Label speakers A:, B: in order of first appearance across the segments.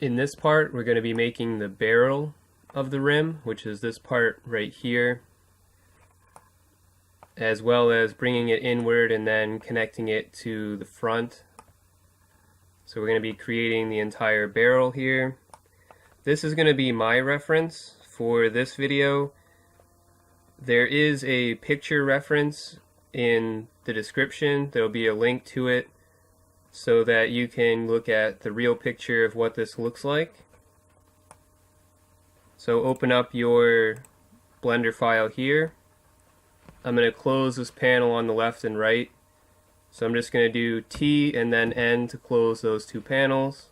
A: In this part, we're going to be making the barrel of the rim, which is this part right here, as well as bringing it inward and then connecting it to the front. So we're going to be creating the entire barrel here. This is going to be my reference for this video. There is a picture reference in the description. There will be a link to it so that you can look at the real picture of what this looks like. So open up your Blender file here. I'm going to close this panel on the left and right. So I'm just going to do T and then N to close those two panels.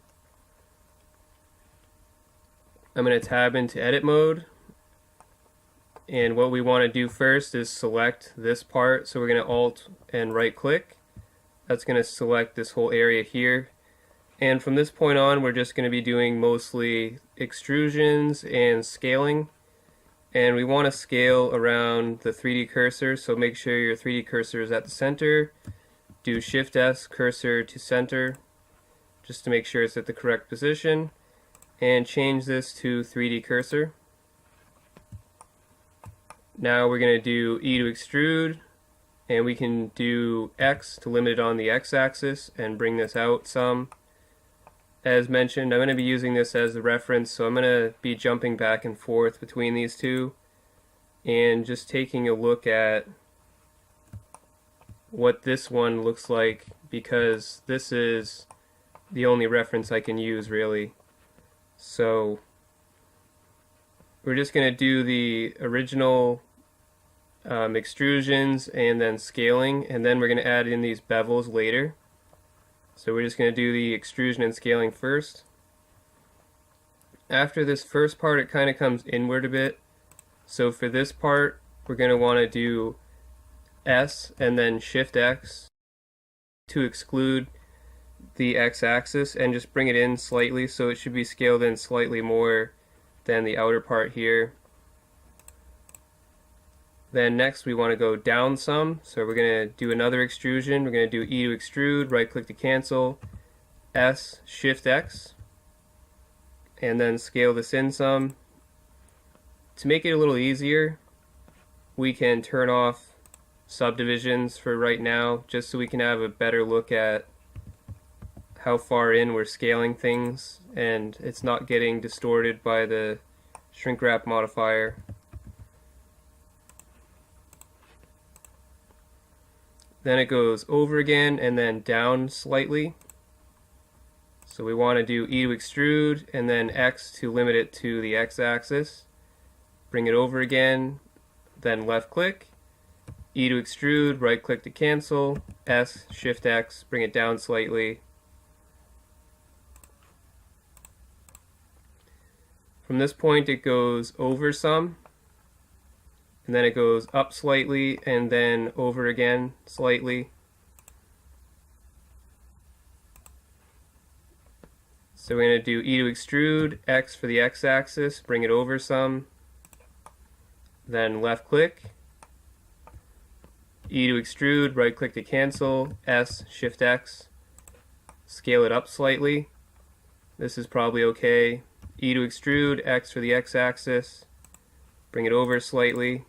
A: I'm going to tab into edit mode. And what we want to do first is select this part. So we're going to Alt and right click. That's going to select this whole area here. And from this point on, we're just going to be doing mostly extrusions and scaling. And we want to scale around the 3D cursor, so make sure your 3D cursor is at the center. Do Shift S, cursor to center, just to make sure it's at the correct position. And change this to 3D cursor. Now we're going to do E to extrude, and we can do X to limit it on the X-axis and bring this out some. As mentioned, I'm going to be using this as a reference, so I'm going to be jumping back and forth between these two and just taking a look at what this one looks like, because this is the only reference I can use really. So we're just going to do the original extrusions and then scaling, and then we're going to add in these bevels later. So we're just going to do the extrusion and scaling first. After this first part, it kind of comes inward a bit. So for this part, we're going to want to do S and then Shift X to exclude the X-axis and just bring it in slightly, so it should be scaled in slightly more than the outer part here. Then next we want to go down some, so we're going to do another extrusion. We're going to do E to extrude, right click to cancel, S, Shift X, and then scale this in some. To make it a little easier, we can turn off subdivisions for right now, just so we can have a better look at how far in we're scaling things and it's not getting distorted by the shrink wrap modifier. Then it goes over again and then down slightly. So we want to do E to extrude and then X to limit it to the X-axis. Bring it over again, then left click, E to extrude, right click to cancel, S, Shift X, bring it down slightly. From this point it goes over some, and then it goes up slightly and then over again slightly. So we're going to do E to extrude, X for the X-axis, bring it over some, then left click, E to extrude, right click to cancel, S, Shift X, scale it up slightly. This is probably okay. E to extrude, X for the X-axis, bring it over slightly.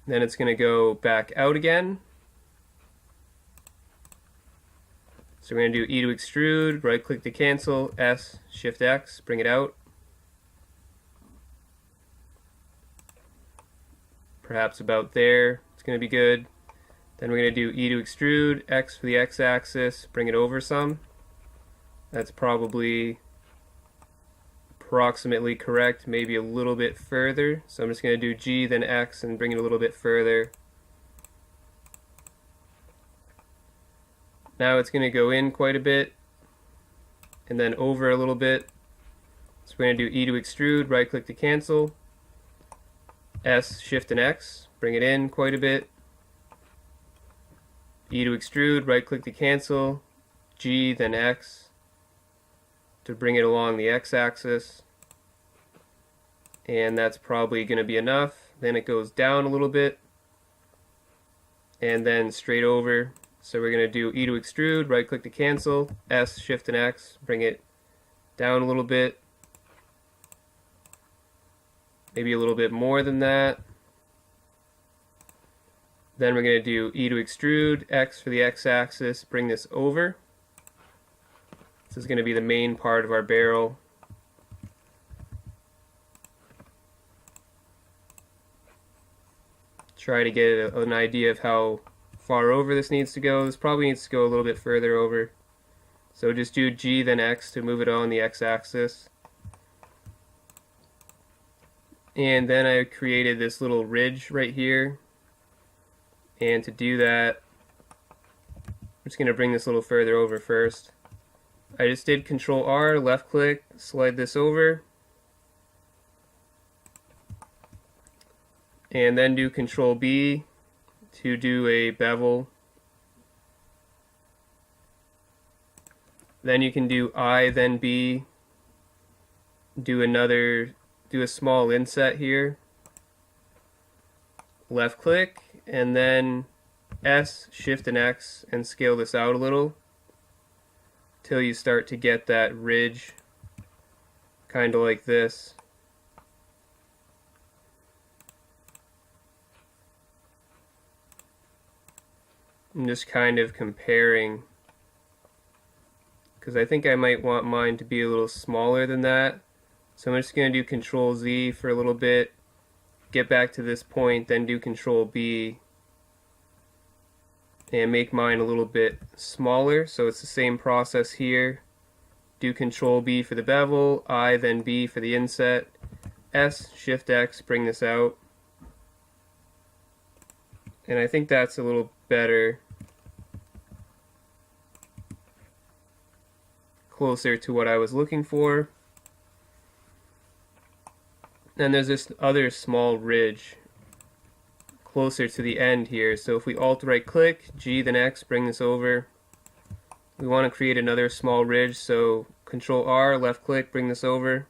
A: Then it's going to go back out again. So we're going to do E to extrude, right click to cancel, S, Shift X, bring it out. Perhaps about there, it's going to be good. Then we're going to do E to extrude, X for the X-axis, bring it over some. That's probably approximately correct, maybe a little bit further. So I'm just going to do G then X and bring it a little bit further. Now it's going to go in quite a bit and then over a little bit. So we're going to do E to extrude, right click to cancel, S, Shift and X, bring it in quite a bit. E to extrude, right click to cancel, G then X to bring it along the X-axis, and that's probably going to be enough. Then it goes down a little bit and then straight over. So we're going to do E to extrude, right click to cancel, S, Shift and X, bring it down a little bit, maybe a little bit more than that. Then we're going to do E to extrude, X for the X-axis, bring this over. This is going to be the main part of our barrel. Try to get an idea of how far over this needs to go. This probably needs to go a little bit further over. So just do G then X to move it on the X-axis. And then I created this little ridge right here. And to do that, I'm just going to bring this a little further over first. I just did Control R, left click, slide this over. And then do Control B to do a bevel. Then you can do I, then B. Do a small inset here. Left click, and then S, Shift and X, and scale this out a little till you start to get that ridge, kind of like this. I'm just kind of comparing, because I think I might want mine to be a little smaller than that. So I'm just going to do Control Z for a little bit, get back to this point, then do Control B, and make mine a little bit smaller. So it's the same process here. Do Control B for the bevel, I then B for the inset, S, Shift X, bring this out. And I think that's a little better, closer to what I was looking for. And there's this other small ridge closer to the end here. So if we Alt right click, G then X, bring this over. We want to create another small ridge, so Control R, left click, bring this over.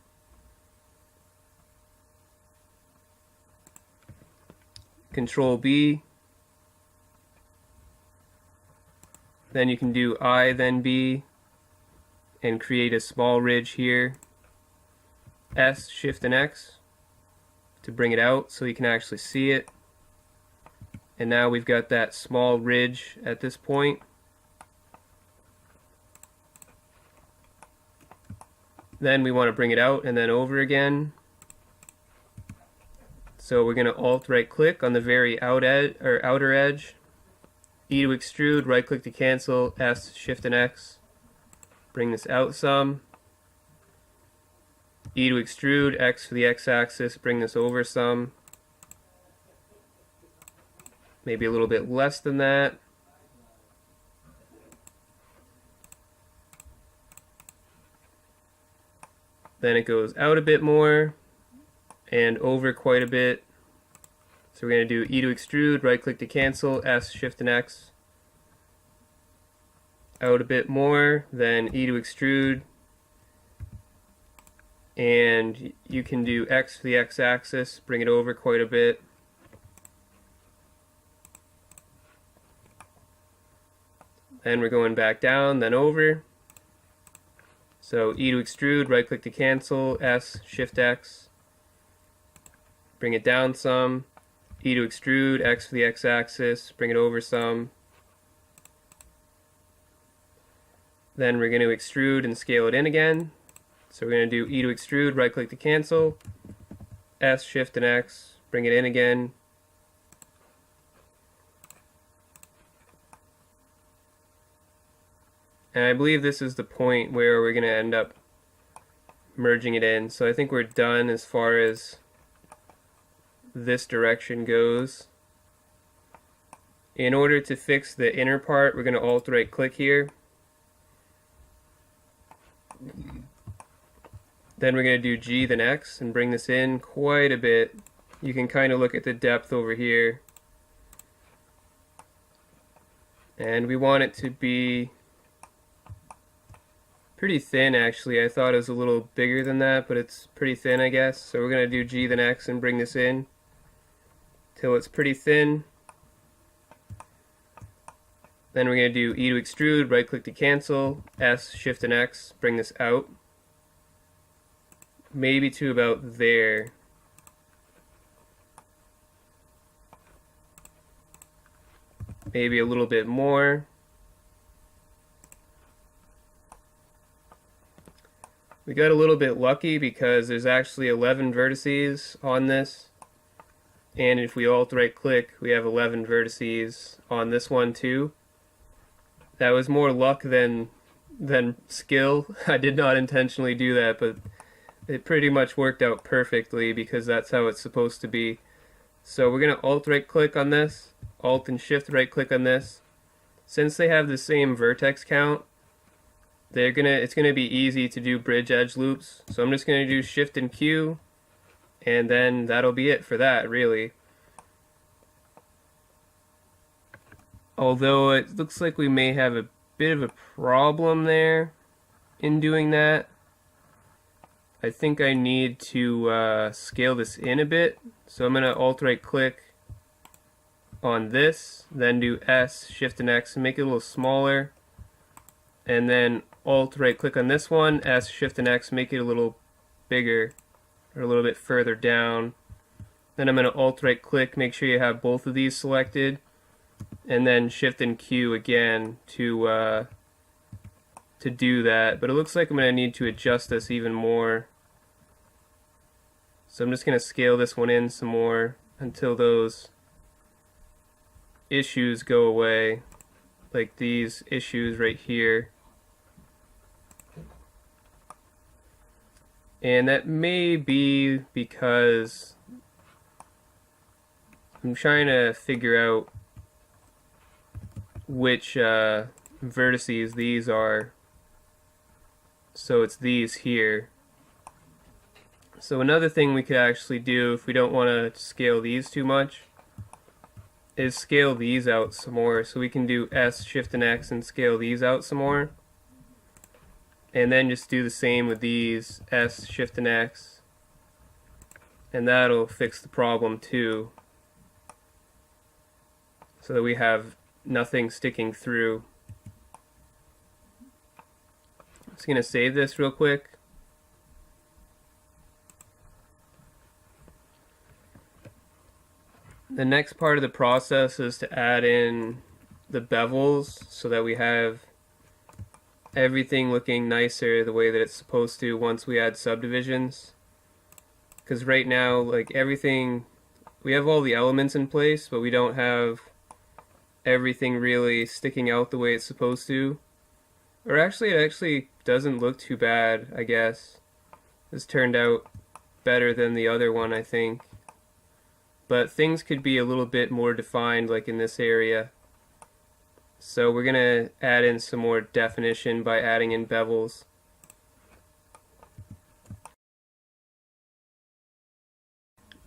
A: Control B. Then you can do I then B and create a small ridge here. S, Shift and X to bring it out so you can actually see it. And now we've got that small ridge at this point. Then we want to bring it out and then over again. So we're going to Alt right click on the very outer edge. E to extrude, right click to cancel, S, Shift and X. Bring this out some. E to extrude, X for the X-axis, bring this over some. Maybe a little bit less than that. Then it goes out a bit more and over quite a bit. So we're going to do E to extrude, right click to cancel, S, Shift and X. Out a bit more, then E to extrude. And you can do X for the X-axis, bring it over quite a bit. Then we're going back down, then over. So E to extrude, right click to cancel, S, Shift X. Bring it down some. E to extrude, X for the X-axis, bring it over some. Then we're going to extrude and scale it in again. So we're going to do E to extrude, right click to cancel, S, Shift and X, bring it in again. And I believe this is the point where we're going to end up merging it in. So I think we're done as far as this direction goes. In order to fix the inner part, we're going to Alt right click here. Then we're going to do G then X and bring this in quite a bit. You can kind of look at the depth over here. And we want it to be pretty thin actually. I thought it was a little bigger than that, but it's pretty thin I guess. So we're going to do G then X and bring this in till it's pretty thin. Then we're going to do E to extrude, right click to cancel, S, Shift and X, bring this out. Maybe to about there. Maybe a little bit more. We got a little bit lucky because there's actually 11 vertices on this. And if we alt right click, we have 11 vertices on this one too. That was more luck than skill. I did not intentionally do that, but it pretty much worked out perfectly because that's how it's supposed to be. So we're going to alt right click on this, alt and shift right click on this. Since they have the same vertex count, it's gonna be easy to do bridge edge loops. So I'm just gonna do shift and Q, and then that'll be it for that, really. Although it looks like we may have a bit of a problem there in doing that. I think I need to scale this in a bit. So I'm gonna alt right click on this, then do S, Shift and X, and make it a little smaller. And then alt right click on this one, S, Shift and X, make it a little bigger or a little bit further down. Then I'm going to alt right click, make sure you have both of these selected, and then Shift and Q again to do that. But it looks like I'm going to need to adjust this even more. So I'm just going to scale this one in some more until those issues go away, like these issues right here. And that may be because I'm trying to figure out which vertices these are. So it's these here. So another thing we could actually do if we don't want to scale these too much is scale these out some more. So we can do S, Shift and X and scale these out some more. And then just do the same with these, S, Shift and X. And that'll fix the problem too. So that we have nothing sticking through. I'm just going to save this real quick. The next part of the process is to add in the bevels so that we have everything looking nicer the way that it's supposed to once we add subdivisions. Because right now, like everything, we have all the elements in place, but we don't have everything really sticking out the way it's supposed to. Or actually, it actually doesn't look too bad, I guess. This turned out better than the other one, I think. But things could be a little bit more defined, like in this area. So we're going to add in some more definition by adding in bevels.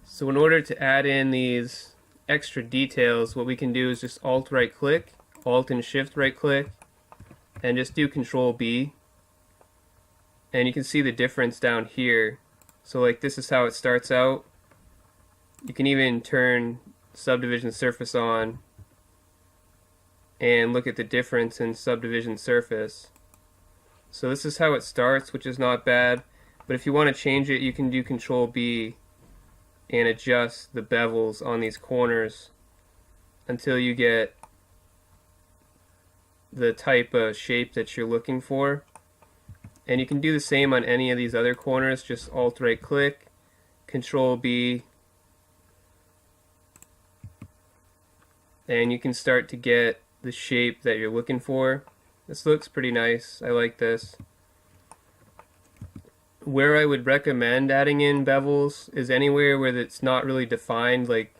A: So in order to add in these extra details, what we can do is just alt right click, alt and shift right click, and just do Control B. And you can see the difference down here. So like this is how it starts out. You can even turn subdivision surface on and look at the difference in subdivision surface. So this is how it starts, which is not bad, but if you want to change it, you can do Control B and adjust the bevels on these corners until you get the type of shape that you're looking for. And you can do the same on any of these other corners, just alt right click, Control B, and you can start to get the shape that you're looking for. This looks pretty nice. I like this. Where I would recommend adding in bevels is anywhere where it's not really defined. Like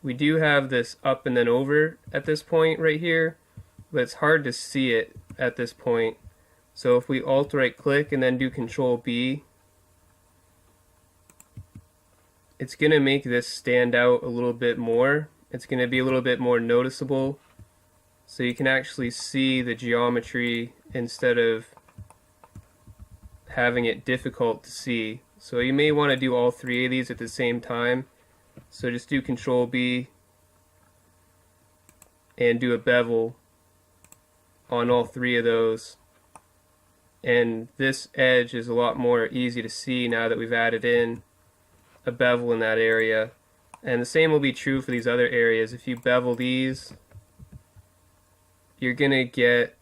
A: we do have this up and then over at this point right here, but it's hard to see it at this point. So if we alt right click and then do Control B, it's going to make this stand out a little bit more. It's going to be a little bit more noticeable, so you can actually see the geometry instead of having it difficult to see. So you may want to do all three of these at the same time. So just do Control B and do a bevel, on all three of those. And this edge is a lot more easy to see now that we've added in a bevel in that area. And the same will be true for these other areas. If you bevel these, you're going to get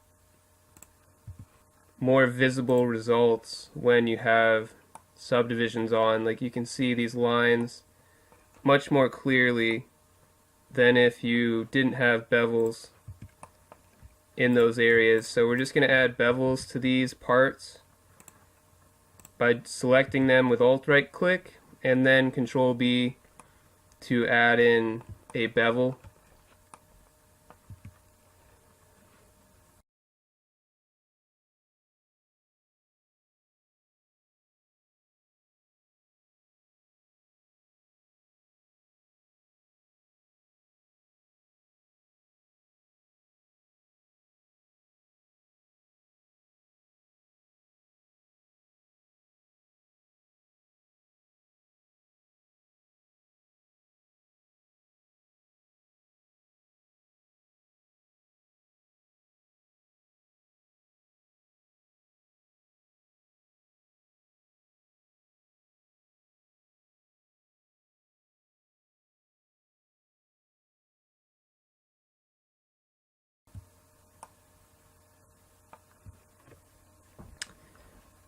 A: more visible results when you have subdivisions on. Like you can see these lines much more clearly than if you didn't have bevels in those areas. So we're just going to add bevels to these parts by selecting them with Alt right click and then Control B to add in a bevel.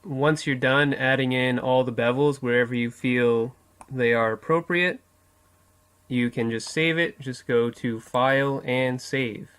A: Once you're done adding in all the bevels wherever you feel they are appropriate, you can just save it. Just go to File and Save.